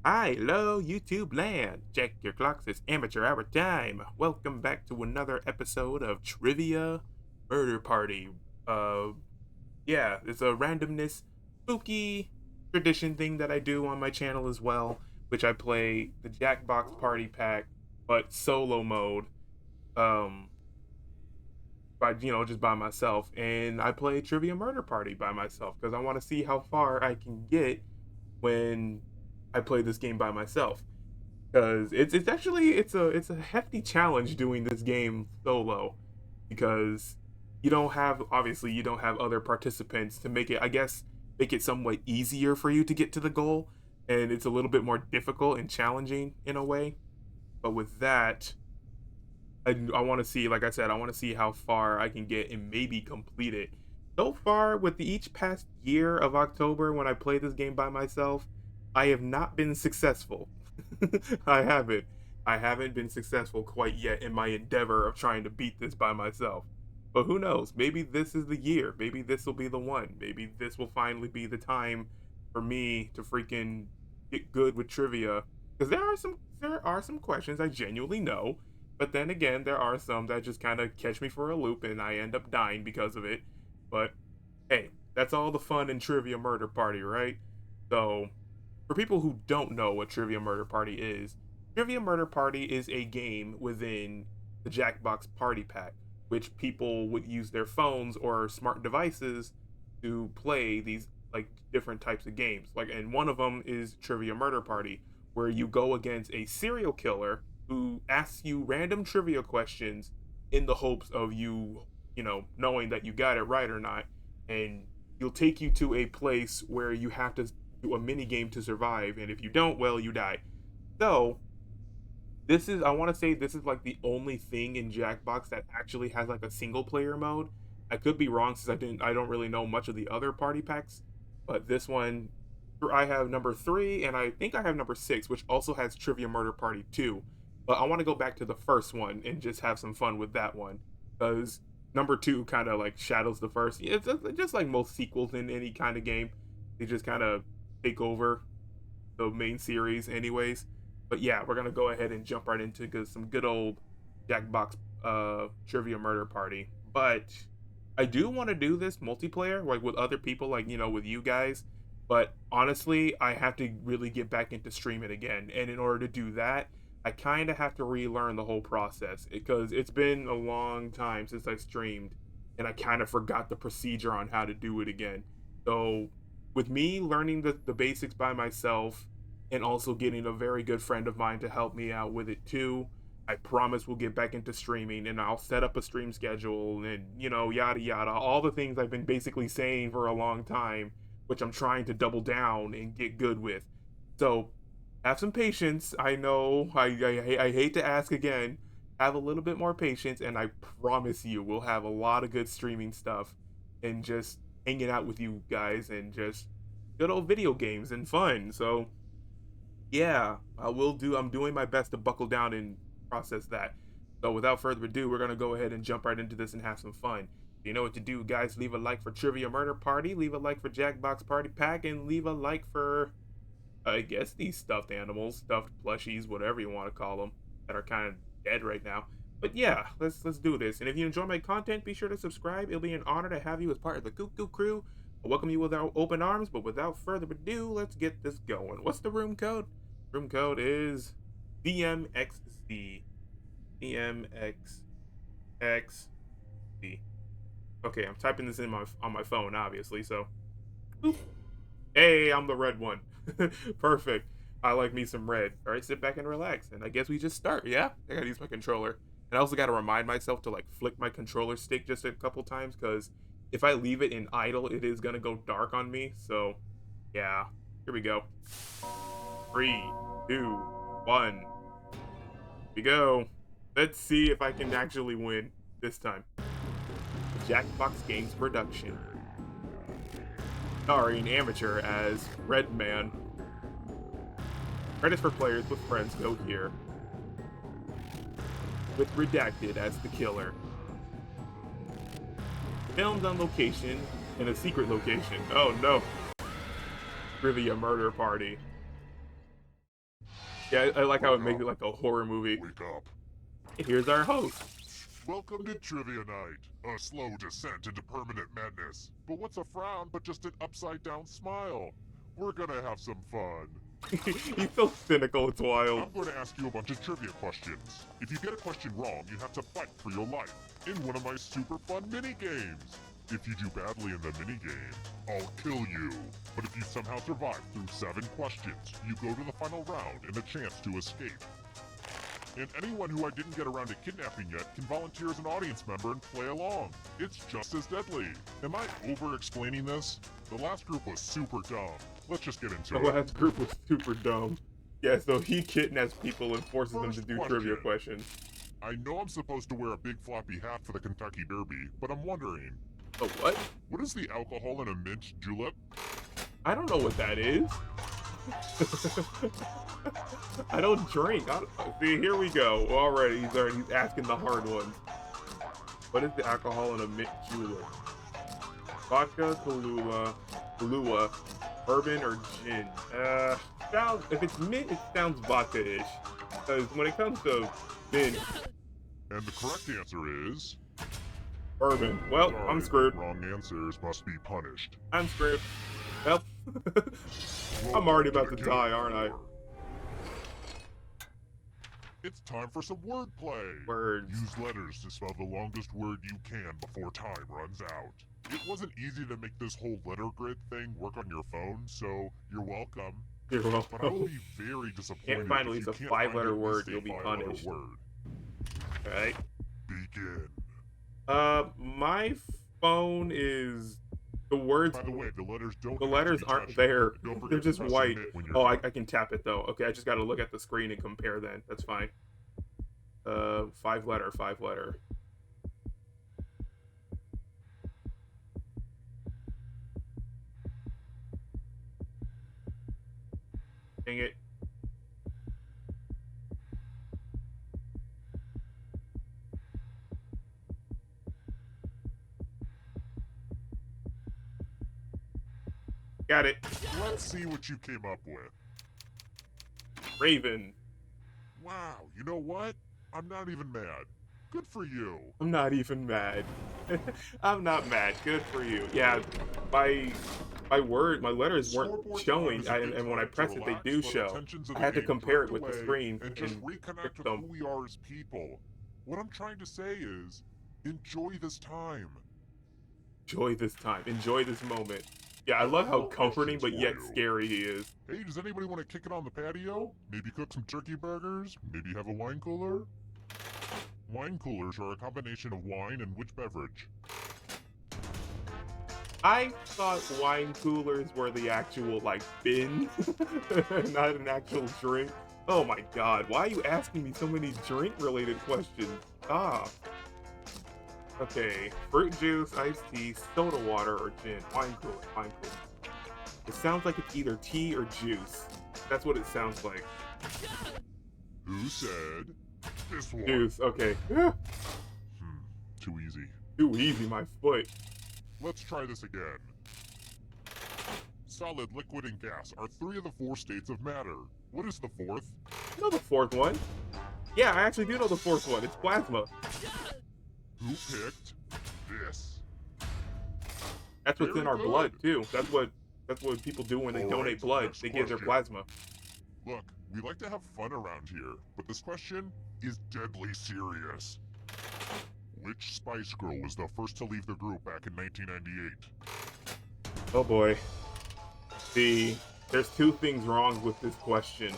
Hi, hello, YouTube land. Check your clocks, it's amateur hour time. Welcome back to another episode of Trivia Murder Party. Uh, yeah, it's a randomness, spooky tradition thing that I do on my channel as well, which I play the Jackbox Party Pack, but solo mode. Um, just by myself, and I play Trivia Murder Party by myself because I want to see how far I can get when I play this game by myself. Because it's actually it's a hefty challenge doing this game solo, because you don't have other participants to make it, I guess, make it somewhat easier for you to get to the goal, and it's a little bit more difficult and challenging in a way. But with that, I want to see, like I said, I want to see how far I can get and maybe complete it. So far, with each past year of October when I play this game by myself, I have not been successful. I haven't. I haven't been successful quite yet in my endeavor of trying to beat this by myself. But who knows? Maybe this is the year. Maybe this will be the one. Maybe this will finally be the time for me to freaking get good with trivia. Because there are some questions I genuinely know, but then again, there are some that just kind of catch me for a loop and I end up dying because of it. But hey, that's all the fun in Trivia Murder Party, right? So, for people who don't know what Trivia Murder Party is, Trivia Murder Party is a game within the Jackbox Party Pack, which people would use their phones or smart devices to play these like different types of games. Like, and one of them is Trivia Murder Party, where you go against a serial killer who asks you random trivia questions in the hopes of knowing that you got it right or not, and he'll take you to a place where you have to do a mini game to survive, and if you don't, well, you die. So I want to say this is like the only thing in Jackbox that actually has like a single player mode. I could be wrong since I don't really know much of the other party packs, but this one, I have number 3 and I think I have number 6, which also has Trivia Murder Party 2. But I want to go back to the first one and just have some fun with that one, because number 2 kind of like shadows the first. It's just like most sequels in any kind of game, they just kind of take over the main series anyways. But yeah, we're gonna go ahead and jump right into some good old Jackbox Trivia Murder Party. But I do want to do this multiplayer, like with other people, like with you guys. But honestly, I have to really get back into streaming again, and in order to do that, I kind of have to relearn the whole process, because it's been a long time since I streamed, and I kind of forgot the procedure on how to do it again. So with me learning the basics by myself, and also getting a very good friend of mine to help me out with it too, I promise we'll get back into streaming, and I'll set up a stream schedule and yada yada, all the things I've been basically saying for a long time, which I'm trying to double down and get good with. So have some patience. I know I hate to ask again. Have a little bit more patience, and I promise you we'll have a lot of good streaming stuff and just hanging out with you guys and just good old video games and fun. So yeah, I'm doing my best to buckle down and process that. So without further ado, we're gonna go ahead and jump right into this and have some fun. You know what to do, guys. Leave a like for Trivia Murder Party, leave a like for Jackbox Party Pack, and leave a like for, I guess, these stuffed animals, stuffed plushies, whatever you want to call them, that are kind of dead right now. But yeah, let's do this. And if you enjoy my content, be sure to subscribe. It'll be an honor to have you as part of the Cuckoo Crew. I welcome you with our open arms. But without further ado, let's get this going. What's the room code? Room code is DMXC. DMXXC. Okay, I'm typing this in on my phone, obviously. So, boop. Hey, I'm the red one. Perfect. I like me some red. All right, sit back and relax. And I guess we just start. Yeah, I gotta use my controller. And I also gotta remind myself to like flick my controller stick just a couple times, because if I leave it in idle, it is gonna go dark on me. So, yeah. Here we go. 3, 2, 1. Here we go. Let's see if I can actually win this time. Jackbox Games production. Starring amateur as Red Man. Credits for players with friends go here. With Redacted as the killer. Filmed on location in a secret location. Oh no. Trivia Murder Party. Yeah, I like how it Wake makes it up. like a horror movie. Wake up. Here's our host. Welcome to Trivia Night, a slow descent into permanent madness. But what's a frown but just an upside-down smile? We're gonna have some fun. He's so cynical, it's wild. I'm going to ask you a bunch of trivia questions. If you get a question wrong, you have to fight for your life in one of my super fun mini-games. If you do badly in the mini-game, I'll kill you. But if you somehow survive through 7 questions, you go to the final round and a chance to escape. And anyone who I didn't get around to kidnapping yet can volunteer as an audience member and play along. It's just as deadly. Am I over-explaining this? The last group was super dumb. Let's just get into The it. last group was super dumb. Yeah, so he kidnaps people and forces them to First do question. trivia questions. I know I'm supposed to wear a big floppy hat for the Kentucky Derby, but I'm wondering, Oh, what? what is the alcohol in a mint julep? I don't know what that is. I don't drink. See, here we go. Already, he's asking the hard ones. What is the alcohol in a mint julep? Vodka, Kahlua, bourbon, or gin? If it's mint, it sounds vodka-ish. Because when it comes to mint, And the correct answer is... bourbon. Well, Sorry, I'm screwed. Wrong answers must be punished. I'm screwed. Well, I'm already about to die, aren't I? It's time for some wordplay. Words. Use letters to spell the longest word you can before time runs out. It wasn't easy to make this whole letter grid thing work on your phone, so you're welcome. You're But I will welcome. be very disappointed Can't find at if least you a can't 5-letter find at word, least a you'll be 5-letter punished. word. Alright. Begin. My phone is... The words... By the way, the letters don't. The have to letters be aren't touched. there. Don't forget They're to just press white. submit when you're Oh, I done. can tap it though. Okay, I just gotta look at the screen and compare then. That's fine. 5-letter. Dang it. Got it. Let's see what you came up with. Raven. Wow, you know what? I'm not even mad. Good for you. I'm not even mad. I'm not mad. Good for you. Yeah, my letters weren't Scoreboard showing, time is a good and when I time to press it, they relax, do let show. the tensions of I the had to game compare drift it with the away, screen and just and reconnect fix with them. who we are as people. What I'm trying to say is, enjoy this time. Enjoy this time. Enjoy this moment. Yeah, I love how More comforting but questions yet for you. scary he is. Hey, does anybody want to kick it on the patio? Maybe cook some turkey burgers? Maybe have a wine cooler? Wine coolers are a combination of wine and which beverage? I thought wine coolers were the actual, like, bin, not an actual drink. Oh my god, why are you asking me so many drink-related questions? Stop. Okay, fruit juice, iced tea, soda water, or gin. Wine cooler. It sounds like it's either tea or juice. That's what it sounds like. Who said this one? Juice, okay. Too easy. Too easy, my foot. Let's try this again. Solid, liquid, and gas are 3 of the 4 states of matter. What is the 4th? You know the 4th one. Yeah, I actually do know the 4th one. It's plasma. Who picked this? That's what's in Very our good. blood, too. That's what people do when they All donate right, blood. next They give their question. plasma. Look, we like to have fun around here, but this question is deadly serious. Which Spice Girl was the first to leave the group back in 1998? Oh boy. See, there's 2 things wrong with this question.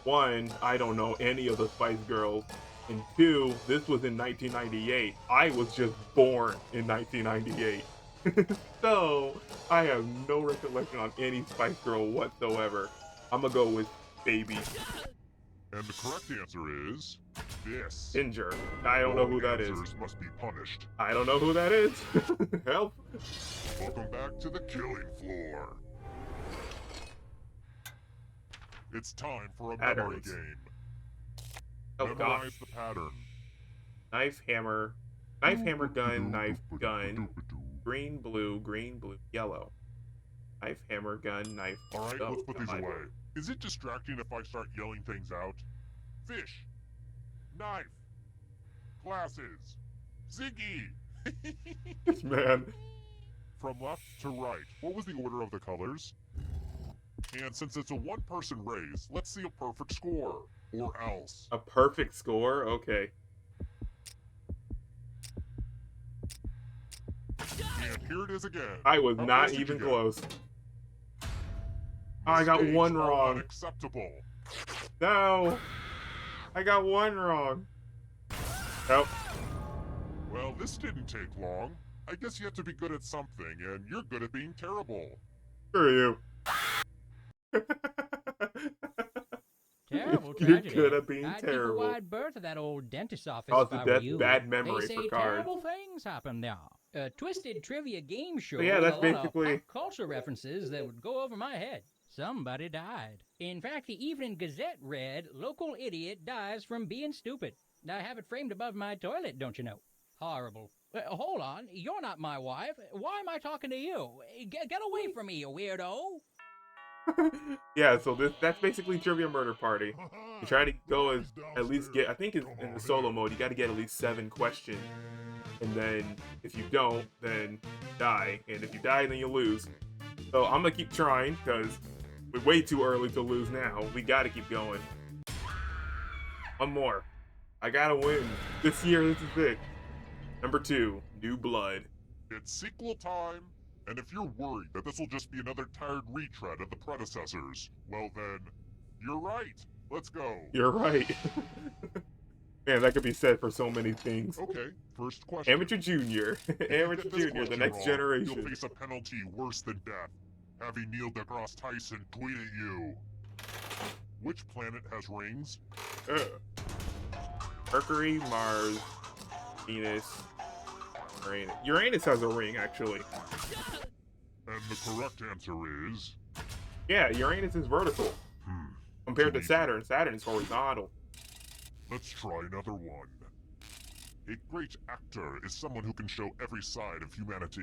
1, I don't know any of the Spice Girls. And 2, this was in 1998. I was just born in 1998. So, I have no recollection on any Spice Girl whatsoever. I'm gonna go with Baby. And the correct answer is this. Ginger. I don't know who that is. Answers must be punished. I don't know who that is. Help. Welcome back to the killing floor. It's time for a memory Patterns. game. Oh Memorize gosh. the pattern. Knife, hammer, gun, knife, gun. Green, blue, yellow. Knife, hammer, gun, knife. Alright, stove, let's put these knife. away. Is it distracting if I start yelling things out? Fish. Knife. Glasses. Ziggy. Man. From left to right, what was the order of the colors? And since it's a one-person race, let's see a perfect score. Or else. A perfect score? Okay. And here it is again. I was How not close did even you get? close. Oh, I got Mistakes one are wrong. Unacceptable. No. I got one wrong. Nope. Well, this didn't take long. I guess you have to be good at something, and you're good at being terrible. Screw you. Terrible You're tragedy. good at being I'd terrible. keep a wide berth of that old dentist's office Cause if the I were death, you. bad memory They for say cards. terrible things happen there. A twisted trivia game show yeah, with that's a lot basically- of pop culture references that would go over my head. Somebody died. In fact, the Evening Gazette read, "Local idiot dies from being stupid." I have it framed above my toilet, don't you know? Horrible. Hold on, you're not my wife. Why am I talking to you? Get away from me, you weirdo. Yeah, so that's basically Trivia Murder Party. You try to go as at least get, I think in the solo mode, you got to get at least 7 questions. And then if you don't, then die. And if you die, then you lose. So I'm gonna keep trying because we're way too early to lose now. We got to keep going. One more. I gotta win. This year, this is it. Number 2, New Blood. It's sequel time, and if you're worried that this will just be another tired retread of the predecessors, well then, you're right. Let's go. You're right. Man, that could be said for so many things. Okay, first question. Amateur Junior. If you Amateur get this Junior, the question next wrong, generation. You'll face a penalty worse than death. Having Neil deGrasse Tyson tweet at you. Which planet has rings? Mercury, Mars, Venus, Uranus. Uranus has a ring, actually. And the correct answer is... Yeah, Uranus is vertical. Compared to Too easy. Saturn. Saturn is horizontal. Let's try another one. A great actor is someone who can show every side of humanity.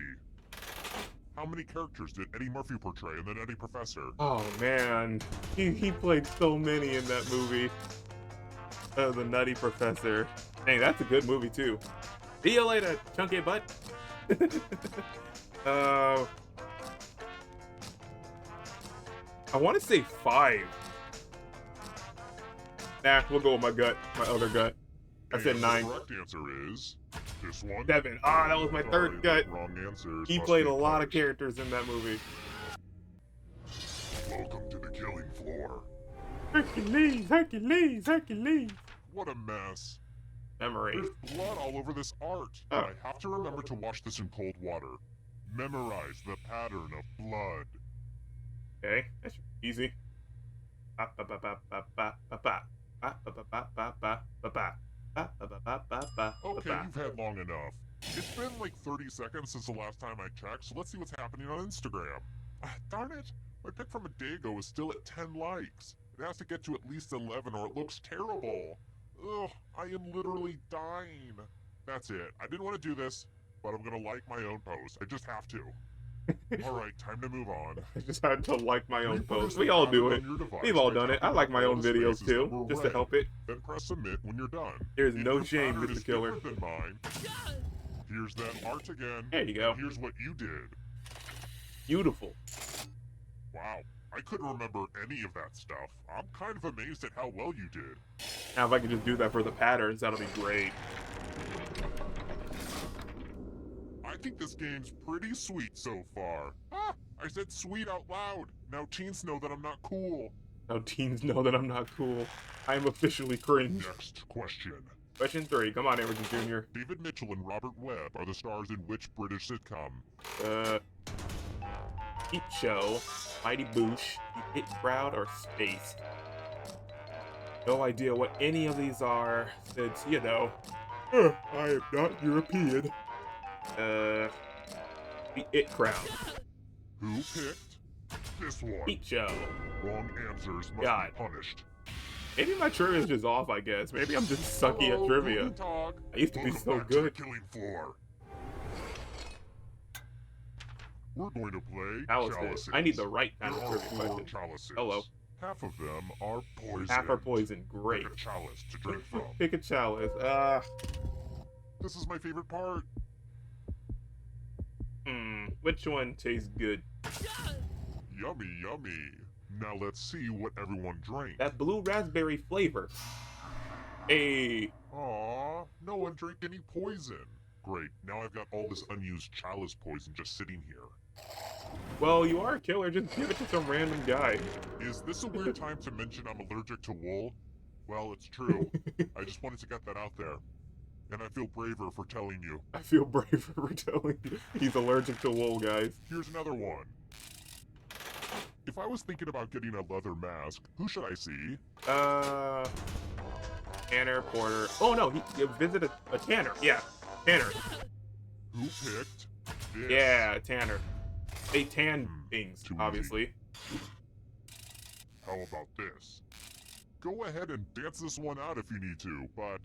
How many characters did Eddie Murphy portray in The Nutty Professor? Oh, man. He played so many in that movie. The Nutty Professor. Dang, that's a good movie, too. See you later, chunky butt. I want to say 5. Nah, we'll go with my gut. My other gut. I said And 9. The correct answer is this one. 7. Ah, that was my third Sorry, gut. Wrong answers. He must played be a lot of punished. characters in that movie. Welcome to the killing floor. Hercules, Hercules, Hercules. What a mess. Memory. There's blood all over this art. Oh. I have to remember to wash this in cold water. Memorize the pattern of blood. Okay, that's easy. Ba ba ba ba ba ba ba ba. Ba ba ba ba ba ba ba ba. Ba ba ba ba ba ba Okay, ba. you've had long enough. It's been like 30 seconds since the last time I checked, so let's see what's happening on Instagram. Darn it! My pic from a day ago is still at 10 likes. It has to get to at least 11 or it looks terrible. Ugh, I am literally dying. That's it. I didn't want to do this, but I'm gonna like my own post. I just have to. Alright, time to move on. I just had to like my own Reproduce post. the We all do pattern it. on your device We've all by done it. I tapping like on my all own the videos spaces that too, were just to red. help it. Then press submit when you're done. There's If no your shame, pattern Mr. is Killer. different than mine, here's that art again. There you go. And here's what you did. Beautiful. Wow, I couldn't remember any of that stuff. I'm kind of amazed at how well you did. Now if I could just do that for the patterns, that'll be great. I think this game's pretty sweet so far. Ah, I said sweet out loud. Now teens know that I'm not cool. Now teens know that I'm not cool. I am officially cringe. Next question. Question 3. Come on, Amateur Junior. David Mitchell and Robert Webb are the stars in which British sitcom? Peep Show, Mighty Boosh, The It Crowd, or Spaced? No idea what any of these are, since, you know, I am not European. The It Crowd. Who picked this one? Peep Show. Wrong answers must God. be punished. Maybe my trivia is just off, I guess. Maybe I'm just sucky at Hello, trivia. Guten Tag. I used to be Welcome so back to the good. killing floor. We're going to play Chalices. chalices. I need the right kind There of are trivia 4 questions. chalices. Hello. Half of them are poison. Half are poison. Great. Pick a chalice to drink from. Pick a chalice. This is my favorite part. Which one tastes good? Yummy, yummy. Now let's see what everyone drank. That blue raspberry flavor. Hey. Aww, no one drank any poison. Great, now I've got all this unused chalice poison just sitting here. Well, you are a killer. Just give it to some random guy. Is this a weird time to mention I'm allergic to wool? Well, it's true. I just wanted to get that out there. And I feel braver for telling you. I feel braver for telling you. He's allergic to wool, guys. Here's another one. If I was thinking about getting a leather mask, who should I see? Tanner, Porter. Oh no, he visited a Tanner. Yeah, Tanner. Who picked this? Yeah, Tanner. They tan things, too obviously. How about this? Go ahead and dance this one out if you need to, but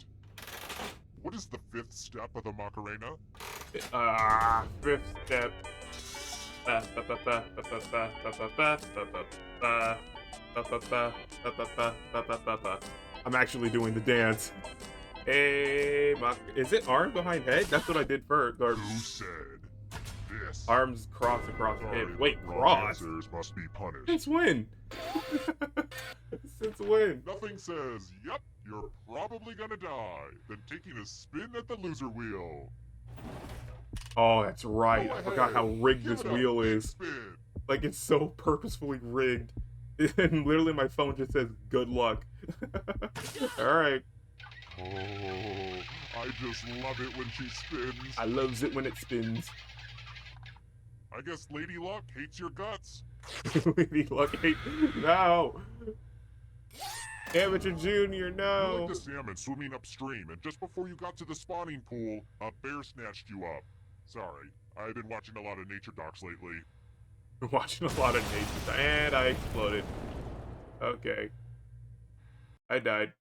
what is the 5th step of the Macarena? 5th step. I'm actually doing the dance. Hey, is it arm behind head? That's what I did first. Or Who said this? arms crossed across the Sorry, head. Wait, wrong cross? answers must be punished. Since when? Since when? Nothing says, yep, you're probably gonna die, than taking a spin at the loser wheel. Oh, that's right. Go I forgot ahead, how rigged give this it a wheel big is. Spin. Like, it's so purposefully rigged. And literally my phone just says, good luck. Alright. Oh, I just love it when she spins. I loves it when it spins. I guess Lady Luck hates your guts. Lady Luck hate. No! Amateur Junior, You're no! like the salmon swimming upstream, and just before you got to the spawning pool, a bear snatched you up. Sorry, I've been watching a lot of nature docs lately. Been watching a lot of nature, and I exploded. Okay. I died.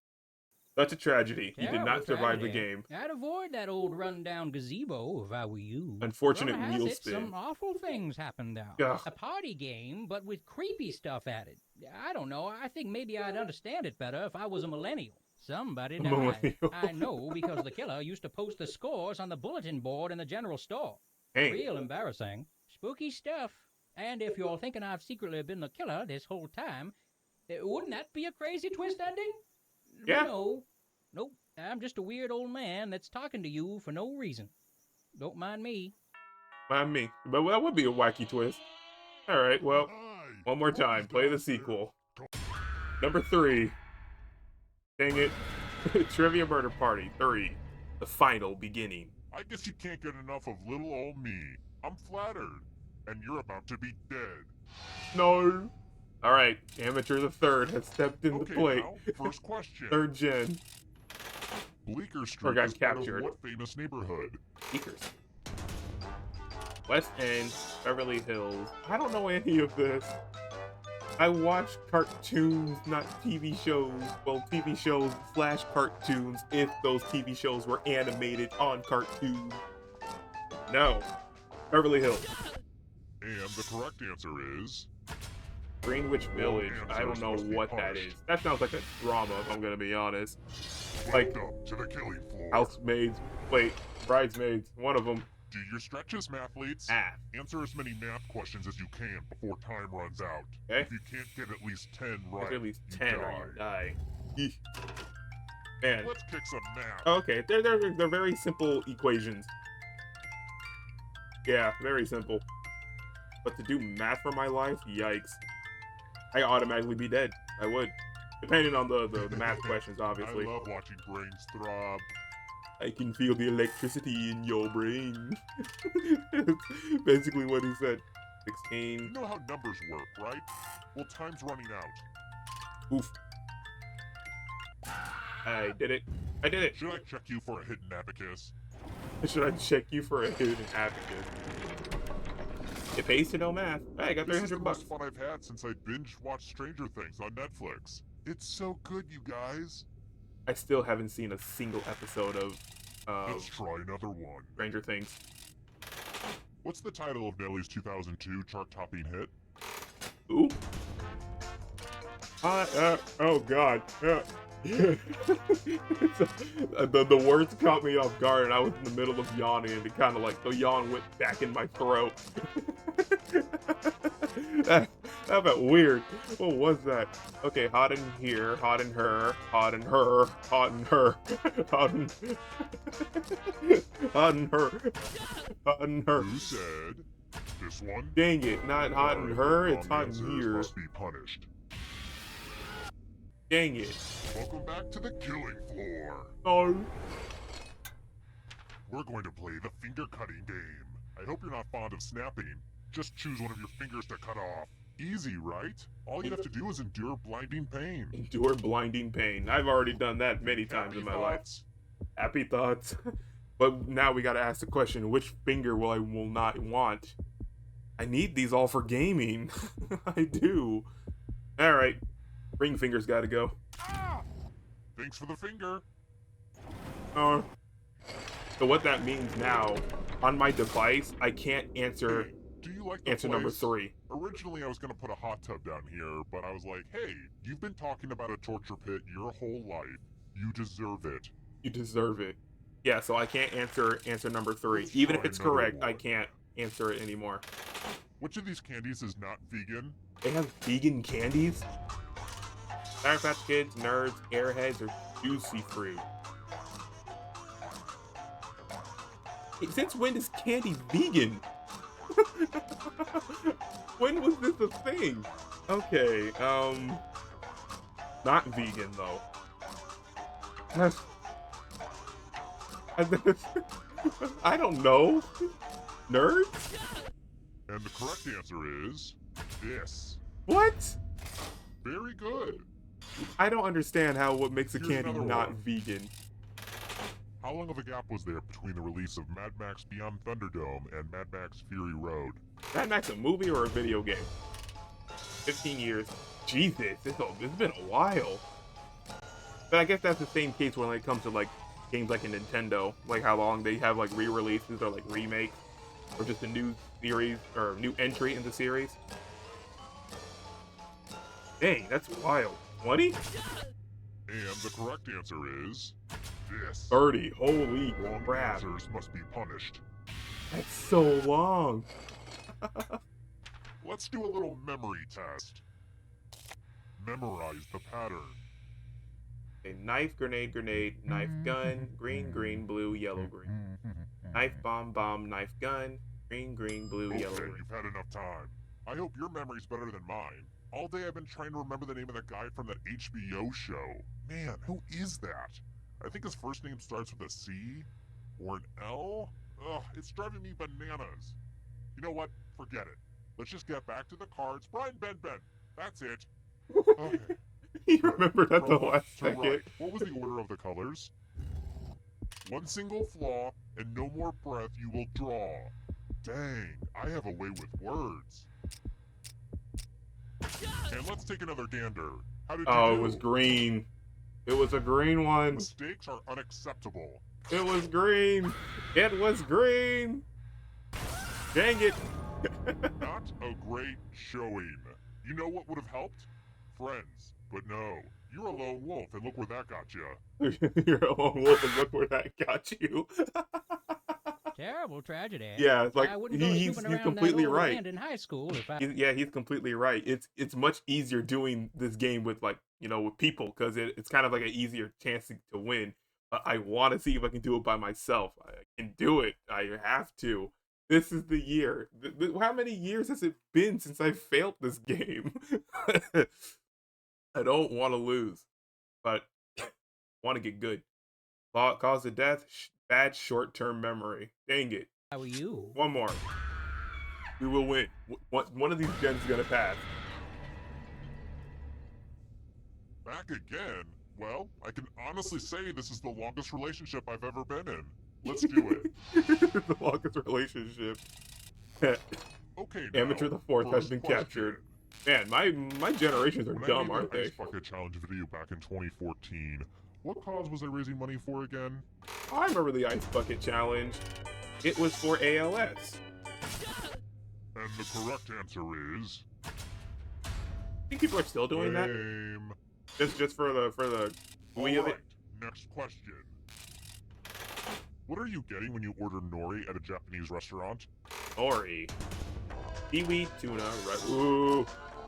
That's a tragedy. He did Terrible not survive the tragedy. game. I'd avoid that old rundown gazebo if I were you. Unfortunate Rumor has wheel it, spin. Some awful things happened there. Ugh. A party game, but with creepy stuff added. I don't know. I think maybe I'd understand it better if I was a millennial. Somebody died. Millennial. I know because the killer used to post the scores on the bulletin board in the general store. Dang. Real embarrassing. Spooky stuff. And if you're thinking I've secretly been the killer this whole time, wouldn't that be a crazy twist ending? Yeah. No. Nope. I'm just a weird old man that's talking to you for no reason. Don't mind me. Mind me. But that would be a wacky twist. Alright, well, Hi, one more who's time. Play the down there? sequel. Number 3. Dang it. Trivia Murder Party 3. The final beginning. I guess you can't get enough of little old me. I'm flattered. And you're about to be dead. No. Alright, Amateur the Third has stepped in the Okay, plate. now, first question. 3rd gen. Bleecker Street got is part captured. of what famous neighborhood? Speakers. West End, Beverly Hills. I don't know any of this. I watch cartoons, not TV shows. Well, TV shows / cartoons, if those TV shows were animated on cartoons. No. Beverly Hills. And the correct answer is... Greenwich Village. I don't know what that is. That sounds like a drama, if I'm gonna be honest. Like, Welcome to the killing floor. housemaids. Wait, bridesmaids. One of them. Do your stretches, mathletes. Math. Answer as many math questions as you can before time runs out. Okay. If you can't get at least 10 right, At least you 10 die. or you die. Eesh. Man. Let's kick some math. Okay, they're very simple equations. Yeah, very simple. But to do math for my life, yikes. I automatically be dead. I would. Depending on the math questions, obviously. I love watching brains throb. I can feel the electricity in your brain. Basically what he said. You 16. know how numbers work, right? Well, time's running out. Oof. I did it. I did it. Should I check you for a hidden abacus? Should I check you for a hidden abacus? It pays to know math. Hey, I got This is the 300 bucks. most fun I've had since I binge-watched Stranger Things on Netflix. It's so good, you guys. I still haven't seen a single episode of Let's try another one. Stranger Things. What's the title of Nelly's 2002 chart-topping hit? Ooh. Oh God. The words caught me off guard, and I was in the middle of yawning, and it kind of like the yawn went back in my throat. that felt weird. What was that? Okay, hot in here, hot in her, hot in her, hot in her, hot in, hot in her, hot in her. Who said? This one? Dang it, not hot in her, it's hot in here. Must be punished. Dang it. Welcome back to the killing floor. Oh. We're going to play the finger cutting game. I hope you're not fond of snapping. Just choose one of your fingers to cut off. Easy, right? All you have to do is endure blinding pain. Endure blinding pain. I've already done that many times in my life. Happy thoughts. But now we gotta ask the question, which finger will not want? I need these all for gaming. I do. Alright. Ring fingers gotta go. Ah! Thanks for the finger. So what that means now, on my device, I can't answer Hey, do you like the answer number 3. Originally, I was going to put a hot tub down here, but I was like, hey, you've been talking about a torture pit your whole life. You deserve it. You deserve it. Yeah, so I can't answer number 3. Let's Even if try it's another correct, I one. can't answer it anymore. Which of these candies is not vegan? They have vegan candies? Sour Patch Kids, Nerds, Airheads, or Juicy Fruit? Since when is candy vegan? When was this a thing? Okay, not vegan though. I don't know. Nerds? And the correct answer is this. What? Very good. I don't understand what makes a Here's candy another not one. vegan. How long of a gap was there between the release of Mad Max Beyond Thunderdome and Mad Max Fury Road? Mad Max a movie or a video game? 15 years. Jesus, it's been a while. But I guess that's the same case when it comes to like games like a Nintendo, like how long they have like re-releases or like remakes, or just a new series or new entry in the series. Dang, that's wild. 20? And the correct answer is this. 30. Holy Wrong crap. answers must be punished. That's so long. Let's do a little memory test. Memorize the pattern. A knife, grenade, grenade, knife, gun, green, green, blue, yellow, green. Knife, bomb, bomb, knife, gun, green, green, blue, Okay, yellow, green. you've had enough time. I hope your memory's better than mine. All day I've been trying to remember the name of that guy from that HBO show. Man, who is that? I think his first name starts with a C or an L. Ugh, it's driving me bananas. You know what? Forget it. Let's just get back to the cards. Brian Ben. That's it. Okay. He remembered at the From last left to second. right. What was the order of the colors? One single flaw and no more breath you will draw. Dang, I have a way with words. And let's take another gander. How did you Oh, do? it was green. It was a green one. Mistakes are unacceptable. It was green. It was green. Dang it. Not a great showing. You know what would have helped? Friends. But no, you're a lone wolf, and look where that got you. You're a lone wolf, and look where that got you. Terrible tragedy. Yeah, it's like I wouldn't go he's snooping around completely that old right. abandoned high school if I... Yeah, he's completely right. It's much easier doing this game with like with people because it's kind of like an easier chance to win. But I want to see if I can do it by myself. I can do it. I have to. This is the year. How many years has it been since I failed this game? I don't want to lose, but want to get good. Cause of death, bad short-term memory. Dang it. How are you? One more. We will win. One of these gens is gonna pass. Back again? Well, I can honestly say this is the longest relationship I've ever been in. Let's do it. The longest relationship. Okay, now, Amateur the fourth has first been question. captured. Man, my generations are When dumb, I aren't made the they? Ice Bucket Challenge video back in 2014, what cause was I raising money for again? I remember the Ice Bucket Challenge. It was for ALS. And the correct answer is... I think people are still doing that. lame. Just for the glee of it. Alright, next question. What are you getting when you order nori at a Japanese restaurant? Nori. Seaweed, tuna, right? Ooh.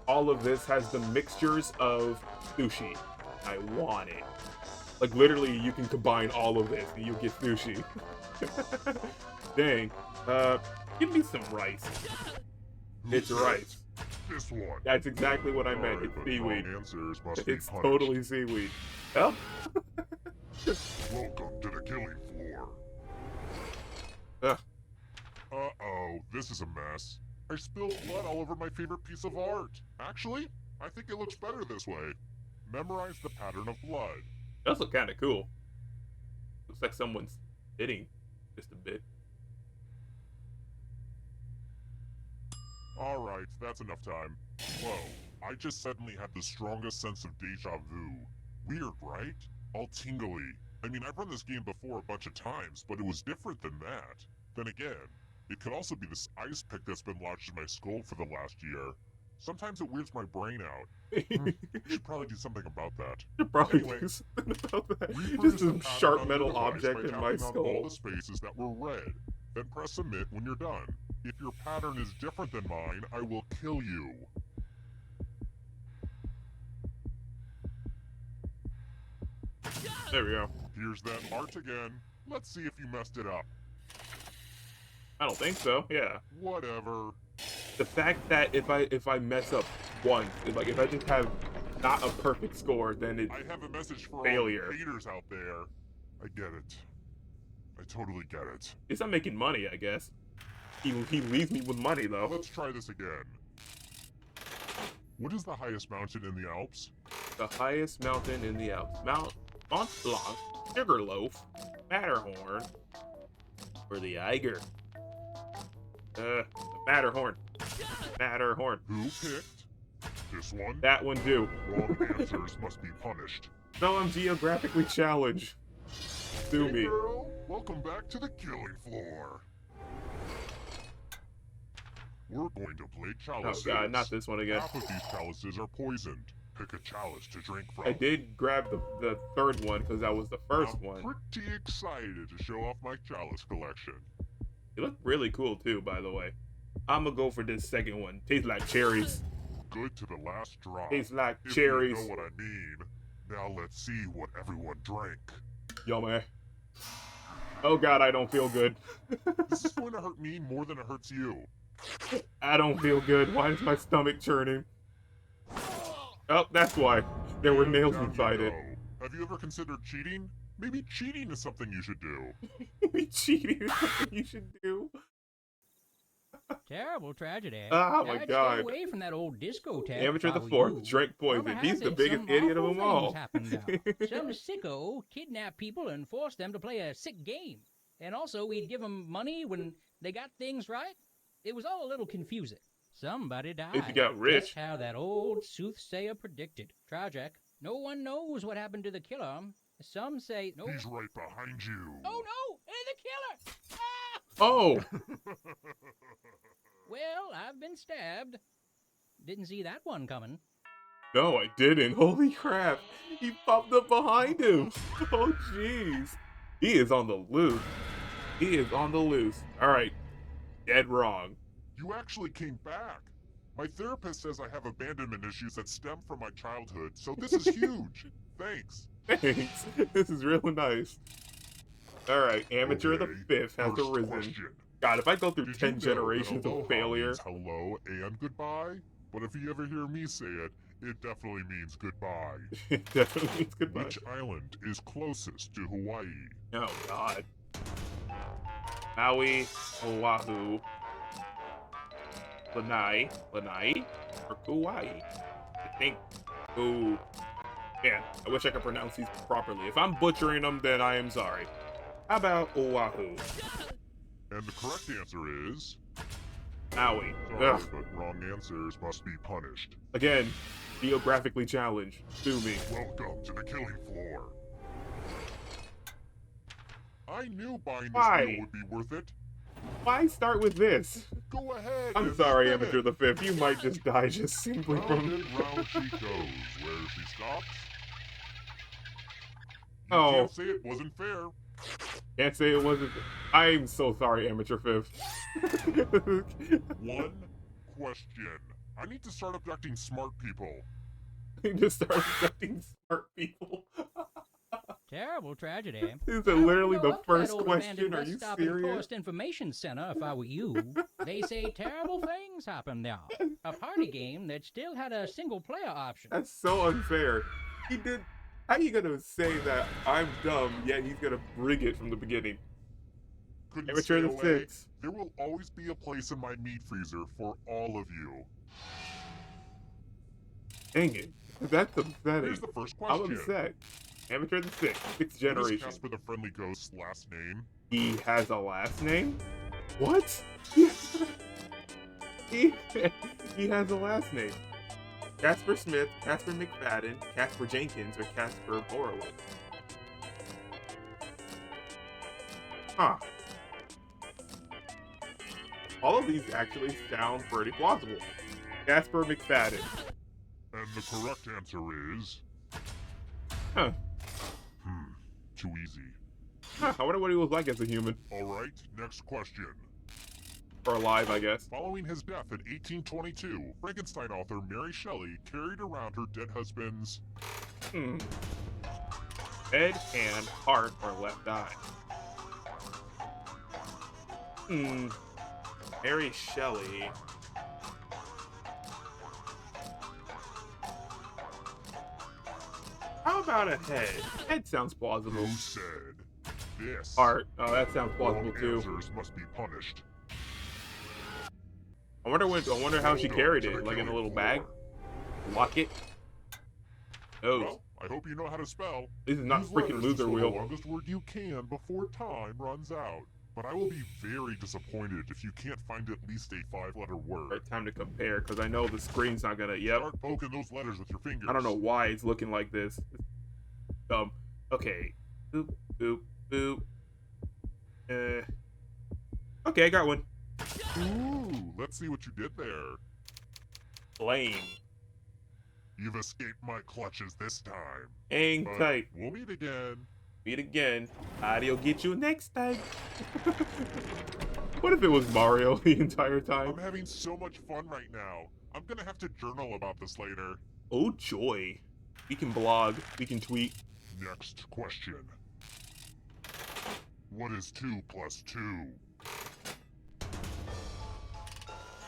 All of this has the mixtures of sushi. I want it. Like, literally, you can combine all of this and you get sushi. Dang. Give me some rice. It's rice. This one. That's exactly what I meant. Sorry, It's but seaweed. wrong answers must be It's punished. totally seaweed. Well, Welcome to the killing floor. ugh. Uh-oh, this is a mess. I spilled blood all over my favorite piece of art. Actually, I think it looks better this way. Memorize the pattern of blood. Does look kind of cool. Looks like someone's hitting just a bit. Alright, that's enough time. Whoa, I just suddenly had the strongest sense of deja vu. Weird, right? All tingly. I mean, I've run this game before a bunch of times, but it was different than that. Then again, it could also be this ice pick that's been lodged in my skull for the last year. Sometimes it weirds my brain out. Should probably do something about that. Should probably Anyway, do something about that. Reproduce Just the a pattern sharp on metal your device object by in tapping my on all skull. the spaces that were red. Then press submit when you're done. If your pattern is different than mine, I will kill you. There we go. Here's that art again. Let's see if you messed it up. I don't think so. Yeah. Whatever. The fact that if I mess up once, if I just have not a perfect score, then it's I have a message for failure. all the haters out there. I get it. I totally get it. He's not making money, I guess. He leaves me with money though. Let's try this again. What is the highest mountain in the Alps? The highest mountain in the Alps. Mont Blanc, Sugarloaf, Matterhorn, or the Eiger. The Matterhorn. Matterhorn. Who picked? This one? That one too. Wrong answers must be punished. No, I'm geographically challenged. Sue Hey me. girl, welcome back to the killing floor. We're going to play Oh chalices. god, not this one again. Half of these chalices are poisoned. Pick a chalice to drink from. I did grab the third one because that was the first I'm one. pretty excited to show off my chalice collection. It looked really cool too, by the way. I'm gonna go for this second one. Tastes like cherries. Good to the last drop. Tastes like If cherries. you know what I mean. Now let's see what everyone drank. Yummy. Oh god, I don't feel good. This is going to hurt me more than it hurts you. I don't feel good. Why is my stomach churning? Oh, that's why. There were And nails down you inside it. go. Have you ever considered cheating? Maybe cheating is something you should do. Maybe cheating is something you should do. Terrible tragedy. Oh my I'd stay god. away from that old discotheque. Amateur if I the were fourth you. drank poison. Rumor He's has the it biggest some idiot of awful them all. things happened now. Some sicko kidnapped people and forced them to play a sick game. And also, we'd give them money when they got things right. It was all a little confusing. Somebody died. If you got rich. Just how that old soothsayer predicted. Tragic. No one knows what happened to the killer. Some say no. He's right behind you. Oh no! The killer! Ah! Oh! Well, I've been stabbed. Didn't see that one coming. No, I didn't. Holy crap. He popped up behind him. Oh, jeez. He is on the loose. He is on the loose. Alright. Dead wrong. You actually came back. My therapist says I have abandonment issues that stem from my childhood, so this is huge. Thanks. Thanks. This is real nice. Alright, amateur of the Okay, fifth has first arisen. question. God, if I go through Did 10 you know that generations aloha of failure. means hello and goodbye? But if you ever hear me say it, it definitely means goodbye. It definitely means goodbye. Which island is closest to Hawaii? Oh, God. Maui, Oahu, Lanai, or Kauai. I think. Ooh. Man, I wish I could pronounce these properly. If I'm butchering them, then I am sorry. How about Oahu? And the correct answer is... Maui. Sorry, Ugh. but wrong answers must be punished. Again, geographically challenged. Sue me. Welcome to the killing floor. I knew buying this Why? meal would be worth it. Why start with this? Go ahead. I'm and sorry, spin Amateur it. the Fifth. You might just die just simply Round from. and round she goes. Where she stops. You Oh, can't say it wasn't fair. can't say it wasn't. I'm so sorry, Amateur Fifth. One question. I need to start abducting smart people. Just start accepting smart people. Terrible tragedy. Is it I wouldn't literally go the up to first that old question? abandoned Are bus you stop and serious? Tourist Information Center if I were you. They say terrible things happen there. A party game that still had a single player option. That's so unfair. He did. How you gonna say that I'm dumb, yet he's gonna bring it from the beginning? Couldn't Amateur stay the away. Sixth. There will always be a place in my meat freezer for all of you. Dang it. That's upsetting. Here's the first I'm question. upset. Amateur the Sixth. Sixth What is generation. Casper the Friendly Ghost's last name? He has a last name? What? he has a last name. Casper Smith, Casper McFadden, Casper Jenkins, or Casper Borowitz. Huh. All of these actually sound pretty plausible. Casper McFadden. And the correct answer is... Huh. Too easy. Huh. I wonder what he was like as a human. Alright, next question. Or alive, I guess. Following his death in 1822, Frankenstein author Mary Shelley carried around her dead husband's... Head, hand, heart, or left eye. Mary Shelley. How about a head? Head sounds plausible. Who said this? Heart. Oh, that sounds plausible Wrong too. answers must be punished. I wonder how she carried it. Like in a little bag? Lock it? Oh. Well, I hope you know how to spell. This is not Use freaking letters loser to spell wheel. the longest word you can before time runs out. But I will be very disappointed if you can't find at least a 5-letter word. Right, time to compare, because I know the screen's not gonna. Yep. Start poking those letters with your fingers. I don't know why it's looking like this. Okay. Boop, boop, boop. Okay, I got one. Ooh, let's see what you did there. Flame. You've escaped my clutches this time. Hang But tight. we'll meet again. Meet again. I'll get you next time. What if it was Mario the entire time? I'm having so much fun right now. I'm gonna have to journal about this later. Oh joy. We can blog. We can tweet. Next question. What is 2 plus 2?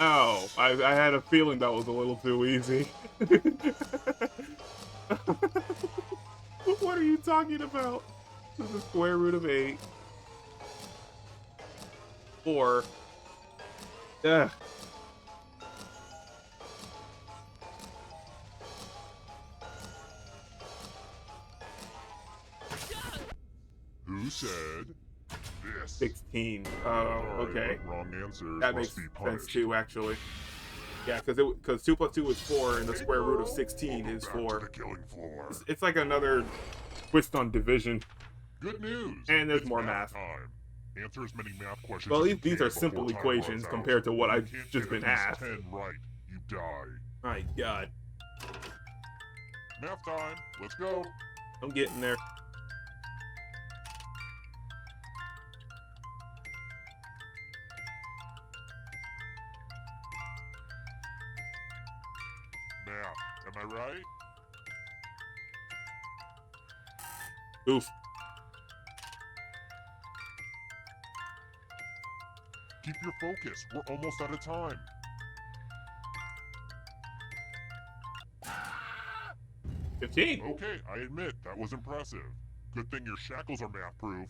Oh, I had a feeling that was a little too easy. What are you talking about? This is the square root of 8. 4. Ugh. Who said this? 16. Oh, Alright, okay. but wrong answers That must makes be sense punished. too, actually. Yeah, because 2 plus 2 is 4, and the square root of 16 is Welcome back 4. to the killing floor. It's like another twist on division. Good news. And there's It's more math. time. Answer as many math questions. Well, as you these can are before simple time equations runs out. compared to what If you I've can't just get been at least asked. 10 right, you die. My God. Math time. Let's go. I'm getting there. Math. Am I right? Oof. Keep your focus. We're almost out of time. $15. Okay, I admit, that was impressive. Good thing your shackles are math-proof.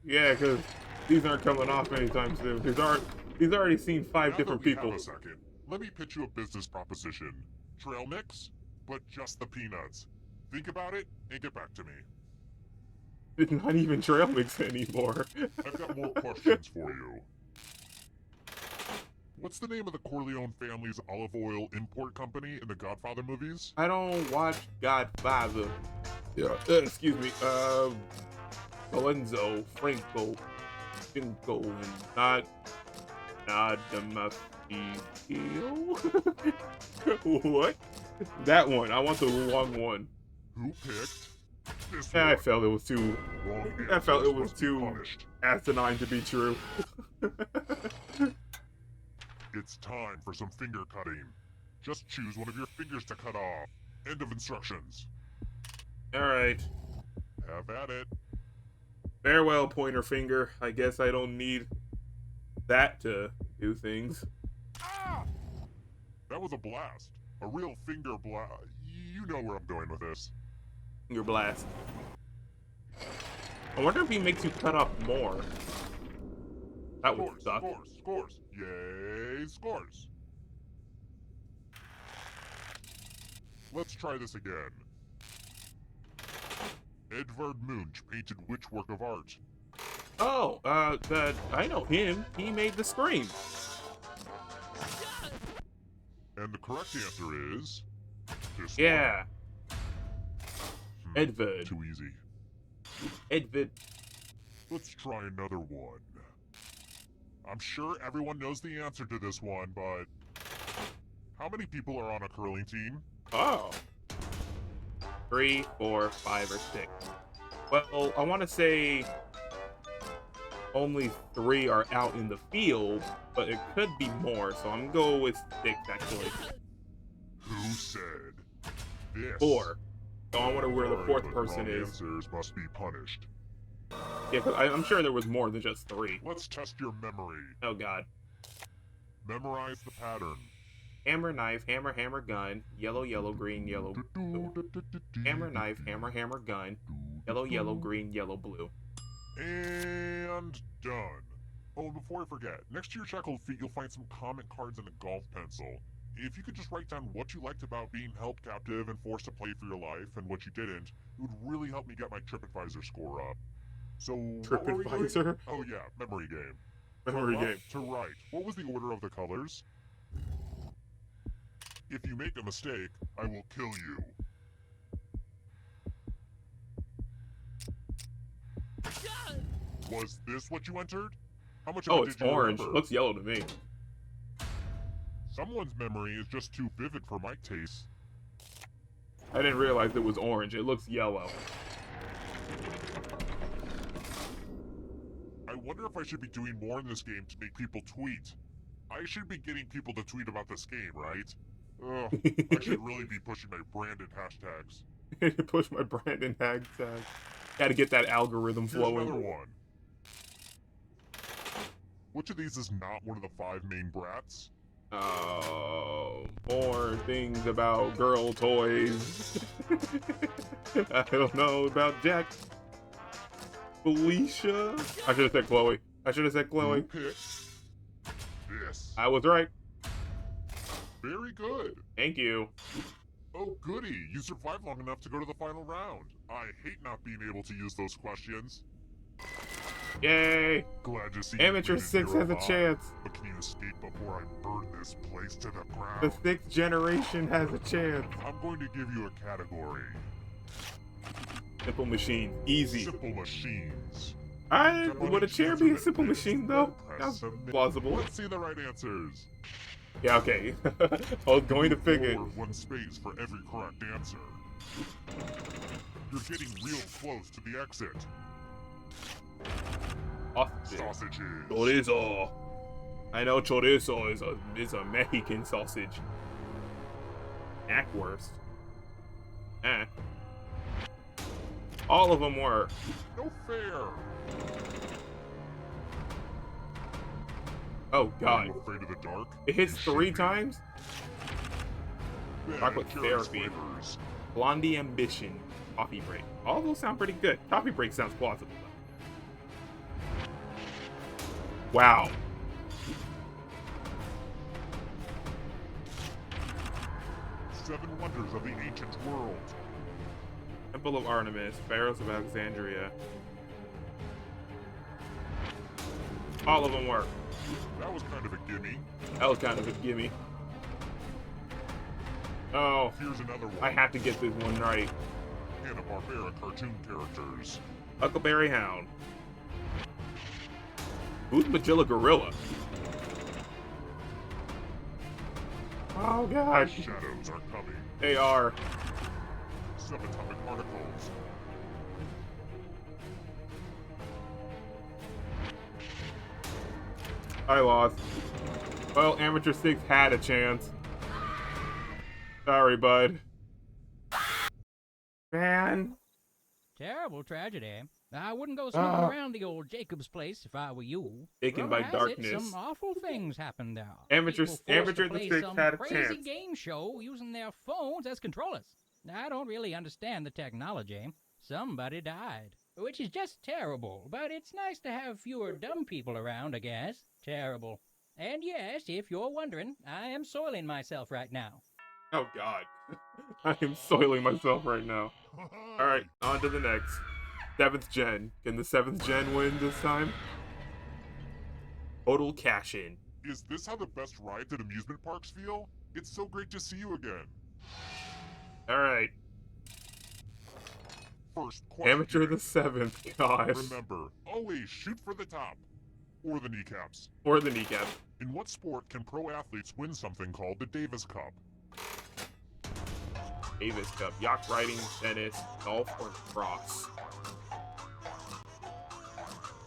Yeah, because these aren't coming off anytime soon. He's already seen 5 Now different that we people. have a second, let me pitch you a business proposition. Trail mix, but just the peanuts. Think about it and get back to me. It's not even trail mix anymore. I've got more questions for you. What's the name of the Corleone family's olive oil import company in the Godfather movies? I don't watch Godfather. Yeah. Excuse me. Valenzo, Franco. Been going not the mafio. What? That one. I want the wrong one. Who picked this I one? felt it was too. Wrong I felt it answers was must be too punished. asinine to be true. It's time for some finger cutting. Just choose one of your fingers to cut off. End of instructions. All right. Have at it. Farewell, pointer finger. I guess I don't need that to do things. Ah! That was a blast. A real finger blast. You know where I'm going with this. Finger blast. I wonder if he makes you cut off more. That would suck. Scores. Yay, scores. Let's try this again. Edvard Munch painted which work of art? Oh, I know him. He made the Scream. And the correct answer is this Yeah. one. Edvard. Too easy. Edvard. Let's try another one. I'm sure everyone knows the answer to this one, but how many people are on a curling team? Oh. 3, 4, 5, or 6. Well, I want to say only 3 are out in the field, but it could be more, so I'm going to go with 6, actually. Who said this? 4. So I wonder where the Sorry, 4th but person wrong is. Answers must be punished. Yeah, because I'm sure there was more than just 3. Let's test your memory. Oh, God. Memorize the pattern. Hammer, knife, hammer, hammer, gun. Yellow, yellow, green, yellow, blue. Hammer, knife, hammer, hammer, gun. Yellow, yellow, green, yellow, blue. And done. Oh, and before I forget, next to your shackled feet, you'll find some comment cards and a golf pencil. If you could just write down what you liked about being held captive and forced to play for your life, and what you didn't, it would really help me get my TripAdvisor score up. So, what were we doing? TripAdvisor? Oh yeah, memory game. Memory From game. left to right, what was the order of the colors? If you make a mistake, I will kill you. Was this what you entered? How much of Oh, it it's did you orange. remember? Looks yellow to me. Someone's memory is just too vivid for my taste. I didn't realize it was orange. It looks yellow. I wonder if I should be doing more in this game to make people tweet. I should be getting people to tweet about this game, right? Ugh, I should really be pushing my branded hashtags. Push my Brandon hashtag. Gotta get that algorithm Here's another flowing. one. Which of these is not one of the 5 main brats? More things about girl toys. I don't know about Jack. Felicia. I should have said Chloe. Who picked this? I was right. Very good. Thank you. Oh goody, you survived long enough to go to the final round. I hate not being able to use those questions. Yay. Glad to see you Amateur made it 6 here has a alive. chance. But can you escape before I burn this place to the ground? The 6th generation has a chance. I'm going to give you a category. Simple machine. Easy. Simple machines. Would a chair be a simple machine though? That's plausible. Let's see the right answers. Yeah, okay. I was going to figure. Forward 1 space for every correct answer. You're getting real close to the exit. Sausages. Chorizo. I know chorizo is a Mexican sausage. Knackwurst. Eh. All of them were. No fair. Oh Are you God. afraid of the dark? It hits You should 3 be. times. Then Chocolate curious therapy. flavors. Blondie ambition. Coffee break. All those sound pretty good. Coffee break sounds plausible though. Wow. Seven wonders of the ancient world. Temple of Artemis. Pharaohs of Alexandria. All of them work. That was kind of a gimme. That was kind of a gimme. Oh, Here's another one. I have to get this one right. Hanna-Barbera cartoon characters. Huckleberry Hound. Who's Magilla Gorilla? Oh gosh. Shadows are coming. They are. Subatomic particles. I lost. Well, Amateur 6 had a chance. Sorry, bud. Man. Terrible tragedy. I wouldn't go snooping around the old Jacob's place if I were you. Taken Rumor by has darkness. It, some awful things happened there. Amateur People forced to the play 6 some had a crazy chance. game show using their phones as controllers. I don't really understand the technology. Somebody died. Which is just terrible, but it's nice to have fewer dumb people around, I guess. Terrible. And yes, if you're wondering, I am soiling myself right now. Oh god. I am soiling myself right now. Alright, on to the next. 7th gen. Can the 7th gen win this time? Total cash in. Is this how the best rides at amusement parks feel? It's so great to see you again. Alright. First question. Amateur the 7th, gosh. Remember, always shoot for the top. Or the kneecaps. Or the kneecap. In what sport can pro athletes win something called the Davis Cup? Davis Cup. Yacht riding, tennis, golf, or cross.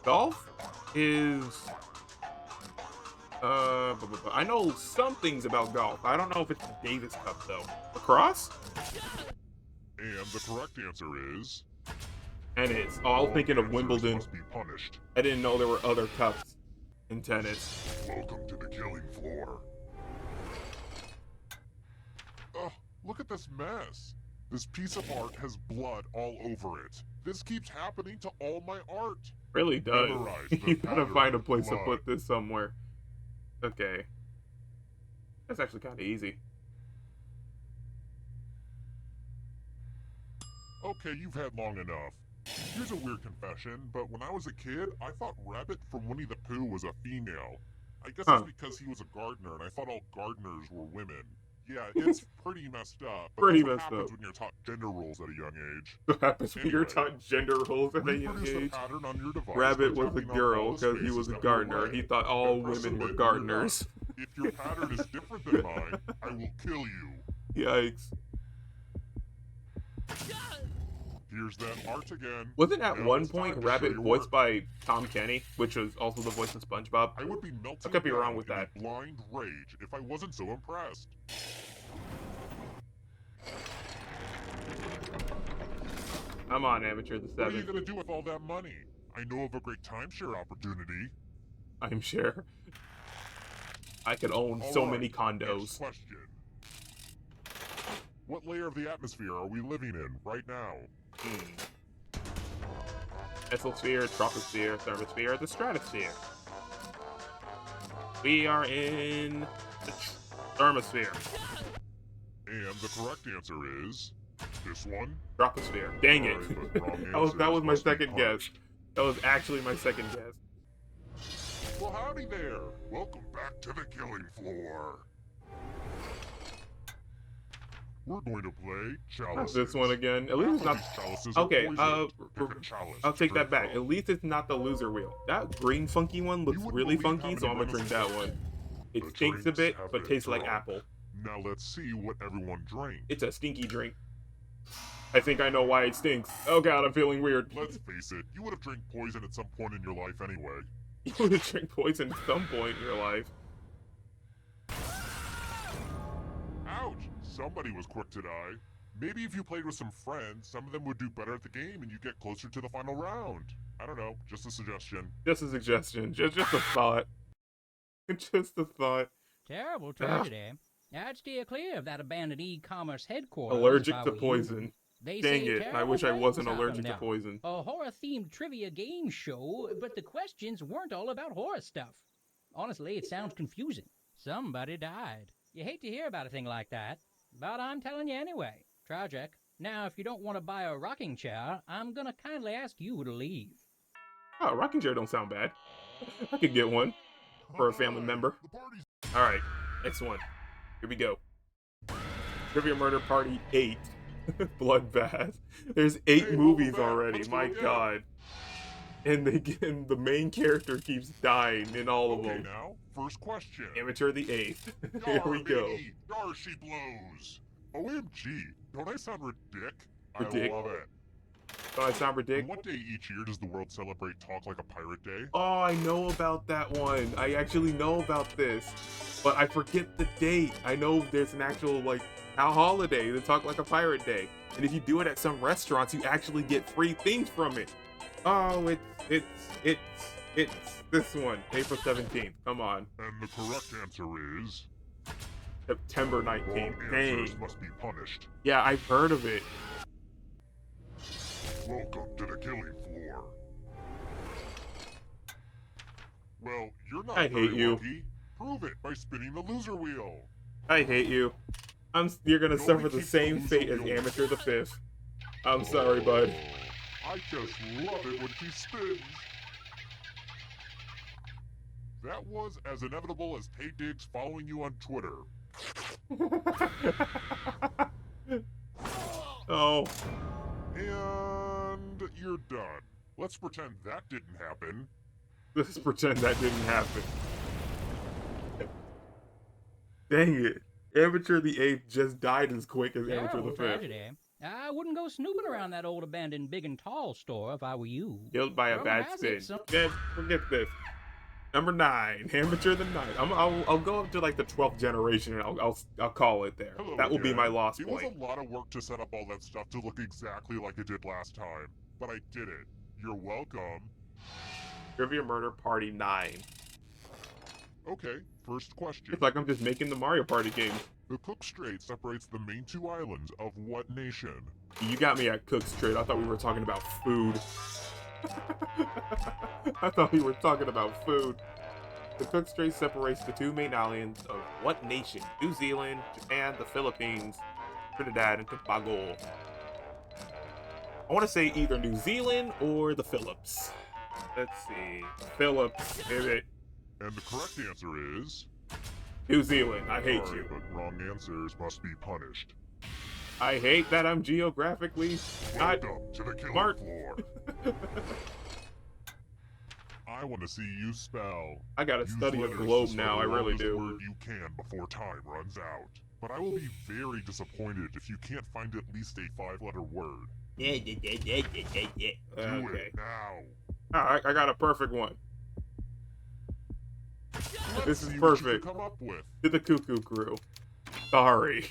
Golf is... I know some things about golf. I don't know if it's the Davis Cup, though. Lacrosse? And the correct answer is... Tennis. Oh, I was thinking of Wimbledon. Must be punished. I didn't know there were other cups in tennis. Welcome to the killing floor. Ugh, look at this mess. This piece of art has blood all over it. This keeps happening to all my art. Really does. Memorize the You gotta pattern find a of place to blood. put this somewhere. Okay. That's actually kind of easy. Okay, you've had long enough. Here's a weird confession, but when I was a kid, I thought Rabbit from Winnie the Pooh was a female. I guess it's because he was a gardener, and I thought all gardeners were women. Yeah, it's pretty messed up, but Pretty that's what messed happens up. when you're taught gender roles at a young age. What happens when you're Anyway, taught gender roles at a young Reproduce the age? pattern on your device Rabbit by was a tapping on girl all the because he was spaces a that were gardener. red. He thought all Then press women were submit when you're gardeners. done. If your pattern is different than mine, I will kill you. Yikes. Here's that art again. Wasn't at Now one it's time point to show Rabbit your voiced work. by Tom Kenny, which was also the voice of SpongeBob? I would be melting I could be down wrong with in a that. blind rage if I wasn't so impressed. I'm on Amateur the What are you 7th. gonna do with all that money? I know of a great timeshare opportunity. I'm sure. I could own All so right, many next condos. question. What layer of the atmosphere are we living in right now? Mesosphere, troposphere, thermosphere, the stratosphere. We are in the thermosphere. And the correct answer is this one. Troposphere. Dang it. Sorry, but wrong that was answers my must be second guess. punished. That was actually my second guess. Well, howdy there. Welcome back to the killing floor. We're going to play Not chalices. this one again. At least it's not. Half of these chalices are Okay, poisoned. Pick a chalice I'll to take drink that back. from. At least it's not the loser wheel. That green funky one looks You wouldn't really believe how funky, so many I'm gonna drink that winners- one. It The stinks a drinks bit, have but been tastes like drunk. apple. Now let's see what everyone drank. It's a stinky drink. I think I know why it stinks. Oh god, I'm feeling weird. Let's face it, you would have drank poison at some point in your life anyway. You would have drank poison at some point in your life. Ouch! Somebody was quick to die. Maybe if you played with some friends, some of them would do better at the game and you get closer to the final round. I don't know, just a suggestion. Just a suggestion. Just a thought. Just a thought. Terrible tragedy. I'd steer clear of that abandoned e-commerce headquarters. Allergic if I to were you. poison. They Dang say it. I terrible wish I things wasn't happen allergic to there. poison. A horror-themed trivia game show, but the questions weren't all about horror stuff. Honestly, it sounds confusing. Somebody died. You hate to hear about a thing like that, but I'm telling you anyway. Tragic. Now, if you don't want to buy a rocking chair, I'm gonna kindly ask you to leave. Oh, rocking chair don't sound bad. I could get one for a family member. The party's Alright, next one. Here we go. Trivia Murder Party 8. Bloodbath. There's 8 Hey, movies welcome back. already. Let's go My again. god. and and the main character keeps dying in all of Okay, them. now, first question. Amateur the 8th. Here Yar, we go. baby! Yar, she blows! OMG, don't I sound ridic? I Ridic. love it. Oh, I sound And ridiculous. what day each year does the world celebrate Talk Like a Pirate Day? Oh, I know about that one. I actually know about this, but I forget the date. I know there's an actual, like, a holiday, the Talk Like a Pirate Day. And if you do it at some restaurants, you actually get free things from it. Oh, it's this one, April 17th. Come on. And the correct answer is... September 19th. Wrong Dang. answers must be punished. Yeah, I've heard of it. Welcome to the killing floor. Well, you're not I very hate you. lucky. Prove it by spinning the loser wheel. I hate you. You're gonna Nobody suffer the keeps same the fate as loser wheel. Amateur the 5th. I'm sorry, bud. I just love it when she spins. That was as inevitable as Tay Diggs following you on Twitter. Oh. And you're done. Let's pretend that didn't happen. Let's pretend that didn't happen. Dang it. Amateur the 8th just died as quick as Amateur the Terrible 5th. tragedy. I wouldn't go snooping around that old abandoned big and tall store if I were you. Killed by a Rumor bad has spin. it some- Yeah, forget this. Number 9, Amateur the 9th. I'll go up to like the 12th generation and I'll call it there. Hello That will be again. my lost It point. was a lot of work to set up all that stuff to look exactly like it did last time, but I did it. You're welcome. Trivia Murder Party 9. Okay, first question. It's like I'm just making the Mario Party game. The Cook Strait separates the main two islands of what nation? You got me at Cook Strait. I thought we were talking about food. I thought we were talking about food. The Cook Strait separates the two main islands of what nation? New Zealand, Japan, the Philippines, Trinidad, and Tobago. I want to say either New Zealand or the Philips. Let's see. Philips, is it? And the correct answer is... New Zealand. I hate Sorry, you. but wrong answers must be punished. I hate that I'm geographically not Welcome to the killing smart. floor. I want to see you spell. I gotta Use study a letters to globe spell now, I the really longest do. word you can before time runs out. But I will be very disappointed if you can't find at least a 5-letter word. Do Okay. it now. Alright, I got a perfect one. Let's This is see what you perfect. can come up with. To the Cuckoo Crew. Sorry.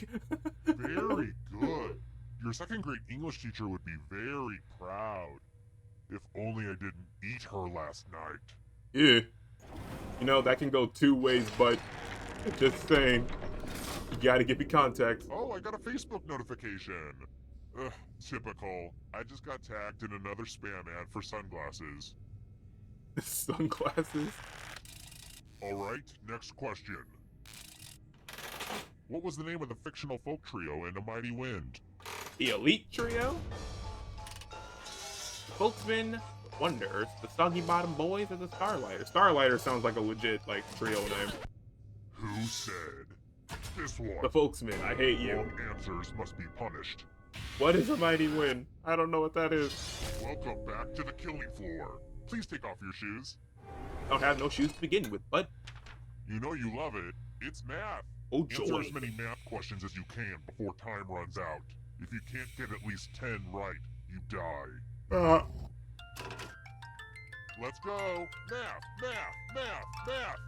Very good. Your second grade English teacher would be very proud. If only I didn't eat her last night. Yeah. You know, that can go two ways, but just saying. You gotta give me context. Oh, I got a Facebook notification. Ugh, typical. I just got tagged in another spam ad for sunglasses. Sunglasses? Alright, next question. What was the name of the fictional folk trio in A Mighty Wind? The Elite Trio? The Folksmen, the Wonders, the Soggy Bottom Boys, or the Starlighter? Starlighter sounds like a legit, like, trio name. Who said? This one. The Folksmen, I hate you. Wrong answers must be punished. What is a mighty wind? I don't know what that is. Welcome back to the killing floor. Please take off your shoes. I don't have no shoes to begin with, but You know you love it. It's math. oh Answer joy. as many math questions as you can before time runs out. If you can't get at least 10 right, you die. Let's go. Math, math, math, math.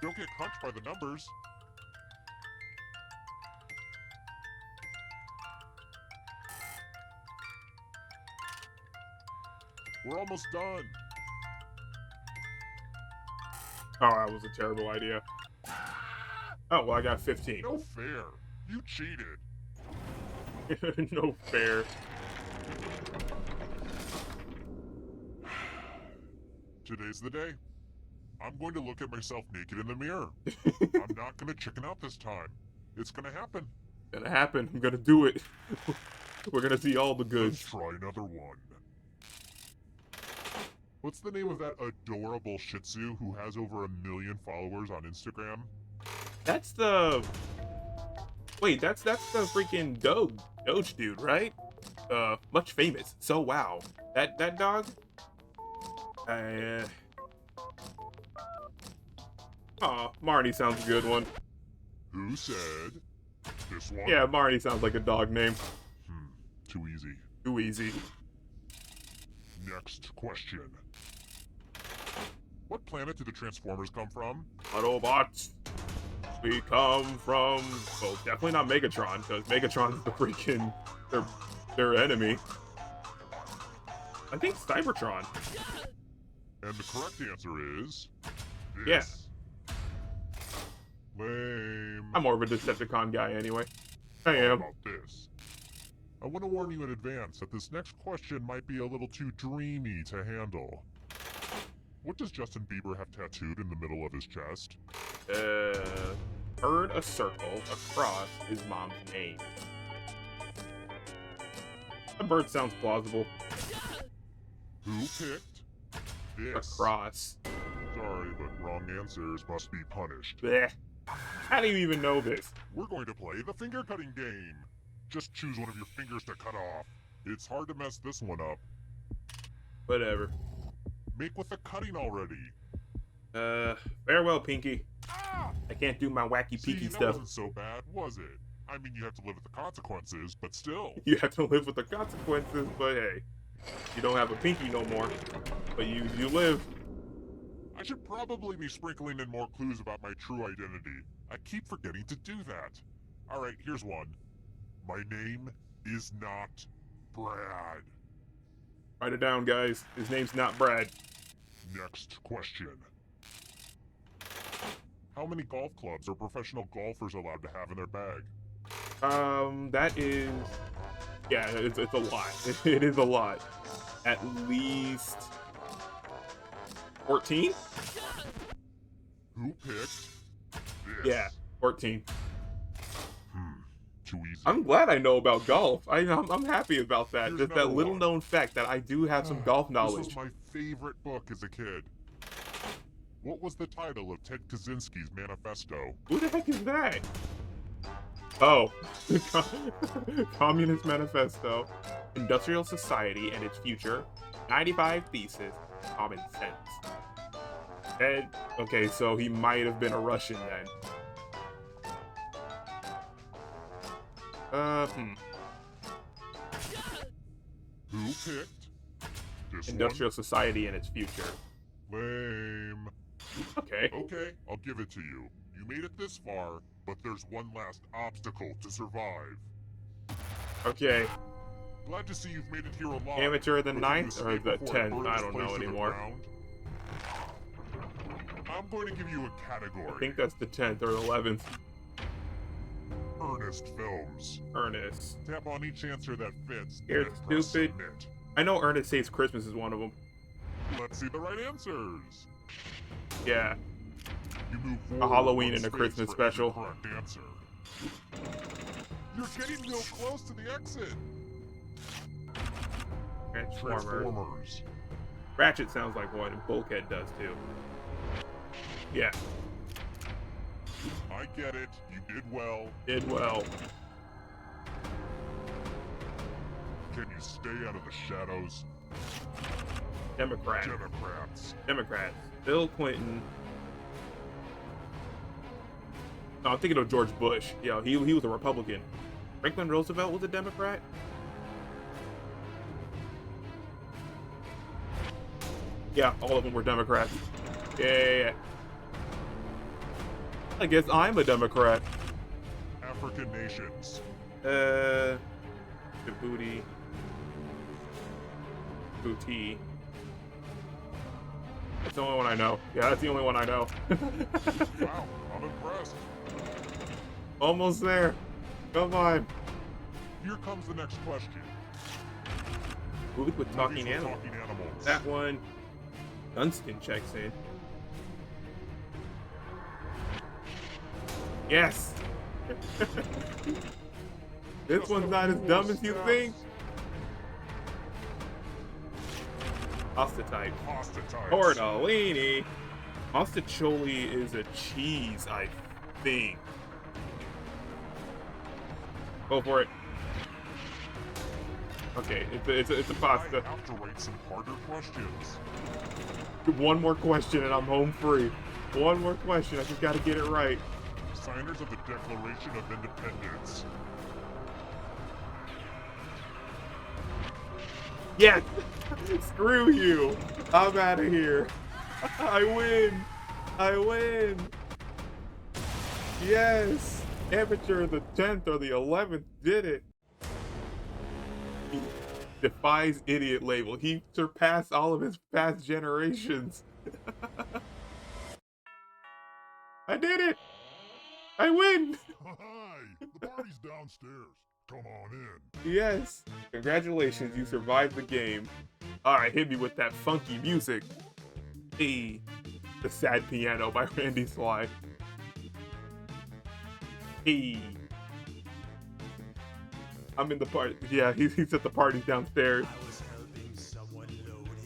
Don't get crunched by the numbers. We're almost done. Oh, that was a terrible idea. Oh, well, I got 15. No fair. You cheated. No fair. Today's the day. I'm going to look at myself naked in the mirror. I'm not going to chicken out this time. It's going to happen. Gonna happen. I'm gonna do it. We're gonna see all the Let's goods. try another one. What's the name of that adorable Shih Tzu who has over 1 million followers on Instagram? That's the wait. That's the freaking Doge dude, right? Much famous. So wow, that dog. Uh, Marty sounds a good one. Who said this one? Yeah, Marty sounds like a dog name. Too easy. Too easy. Next question. What planet did the Transformers come from? Autobots. We come from, well, definitely not Megatron, because Megatron's the freaking their enemy. I think Cybertron. And the correct answer is this. Yes. Lame. I'm more of a Decepticon guy anyway. I How am. about this? I want to warn you in advance that this next question might be a little too dreamy to handle. What does Justin Bieber have tattooed in the middle of his chest? Bird, a circle, a cross is mom's name. A bird sounds plausible. Who picked A this? cross. Sorry, but wrong answers must be punished. Blech. How do you even know this? We're going to play the finger cutting game. Just choose one of your fingers to cut off. It's hard to mess this one up. Whatever. Make with the cutting already. Farewell, Pinky. I can't do my wacky See, peaky that stuff. wasn't so bad, was it? I mean, you have to live with the consequences, but still. You have to live with the consequences, but hey, you don't have a pinky no more. But you live. I should probably be sprinkling in more clues about my true identity. I keep forgetting to do that. Alright, here's one. My name is not Brad. Write it down, guys. His name's not Brad. Next question. How many golf clubs are professional golfers allowed to have in their bag? That is, yeah, it's a lot. It is a lot. At least 14? Who picked this? Yeah, 14. Too easy. I'm glad I know about golf. I'm happy about that. Here's Just that another little one. known fact that I do have some golf This knowledge. was my favorite book as a kid. What was the title of Ted Kaczynski's manifesto? Who the heck is that? Oh, Communist Manifesto, Industrial Society and its Future, 95 Thesis, Common Sense. And, okay, so he might have been a Russian then. Who picked this Industrial Society and its Future. one? Lame. Okay. Okay, I'll give it to you. You made it this far, but there's one last obstacle to survive. Okay. Glad to see you've made it here alive. Amateur the But can you 9th or escape the before I 10th? burn I this don't place know to the anymore. ground? I'm going to give you a category. I think that's the 10th or the 11th. Ernest Films. Ernest. Tap on each answer that fits. Here's and press stupid. submit. I know Ernest Saves Christmas is one of them. Let's see the right answers. Yeah. You move A forward Halloween one and a space Christmas for every special. correct answer. You're getting real close to the exit. Transformers. Ratchet sounds like one, and Bulkhead does too. Yeah, I get it. You did well. did well. Can you stay out of the shadows? Democrats. Bill Clinton. No, I'm thinking of George Bush. Yeah, he was a Republican. Franklin Roosevelt was a Democrat. Yeah, all of them were Democrats. Yeah. I guess I'm a Democrat. African nations. Djibouti. Booty. That's the only one I know. Yeah, that's the only one I know. Wow, I'm impressed. Almost there. Come on. Here comes the next question. Movies with talking Movies with animals. talking animals. That one. Dunstan checks in. Yes. This Just one's a not as few dumb as you steps. think. Pasta type. Pasta types. Tortellini. Mostaccioli is a cheese, I thing. Go for it. Okay, it's a pasta. I have to write some harder questions. One more question and I'm home free. One more question. I just gotta get it right. Signers of the Declaration of Independence. Yes! Screw you! I'm out of here. I win! I win! Yes! Amateur the 10th or the 11th did it. He defies idiot label. He surpassed all of his past generations. I did it! I win! Hi! The party's downstairs. Come on in. Yes! Congratulations, you survived the game. Alright, hit me with that funky music. Hey, the sad piano by Randy Sly. Hey. I'm in the party. Yeah, he's at the party downstairs.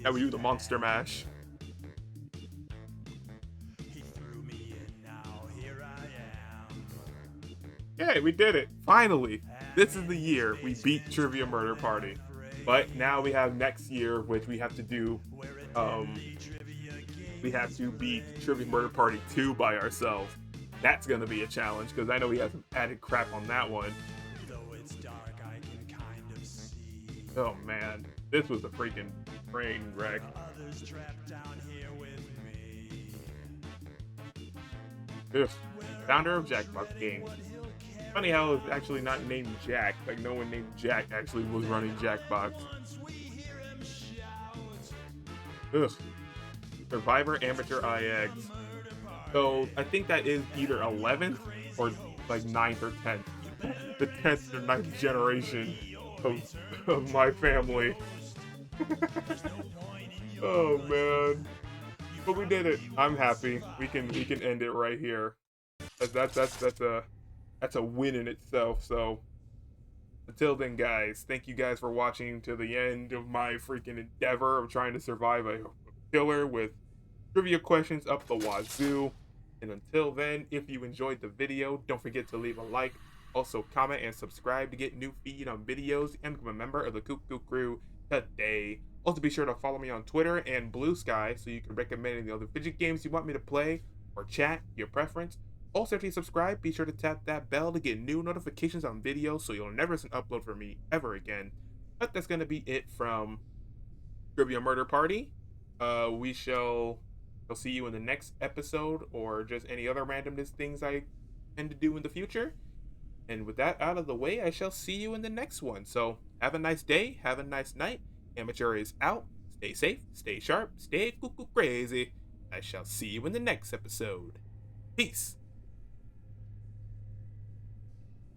Now we do the monster mash. Yay, we did it! Finally! This is the year we beat Trivia Murder Party. But now we have next year, which we have to do, we have to beat Trivia Murder Party 2 by ourselves. That's gonna be a challenge, because I know we have some added crap on that one. Oh man, this was a freaking train wreck. Ugh. Founder of Jackbox Games. Funny how it's actually not named Jack. Like no one named Jack actually was running Jackbox. Ugh. Survivor Amateur IX. So I think that is either 11th or like 9th or 10th. The 10th or 9th generation of my family. Oh man. But we did it. I'm happy. We can end it right here. That's a win in itself. So until then, guys, thank you guys for watching to the end of my freaking endeavor of trying to survive a killer with trivia questions up the wazoo. And until then, if you enjoyed the video, don't forget to leave a like. Also, comment and subscribe to get new feed on videos and become a member of the Cuckoo Crew today. Also, be sure to follow me on Twitter and Blue Sky so you can recommend any other fidget games you want me to play or chat, your preference. Also, if you subscribe, be sure to tap that bell to get new notifications on videos so you'll never miss an upload from me ever again. But that's going to be it from Trivia Murder Party. We shall see you in the next episode or just any other randomness things I tend to do in the future. And with that out of the way, I shall see you in the next one. So have a nice day, have a nice night. Amateur is out. Stay safe, stay sharp, stay cuckoo crazy. I shall see you in the next episode. Peace.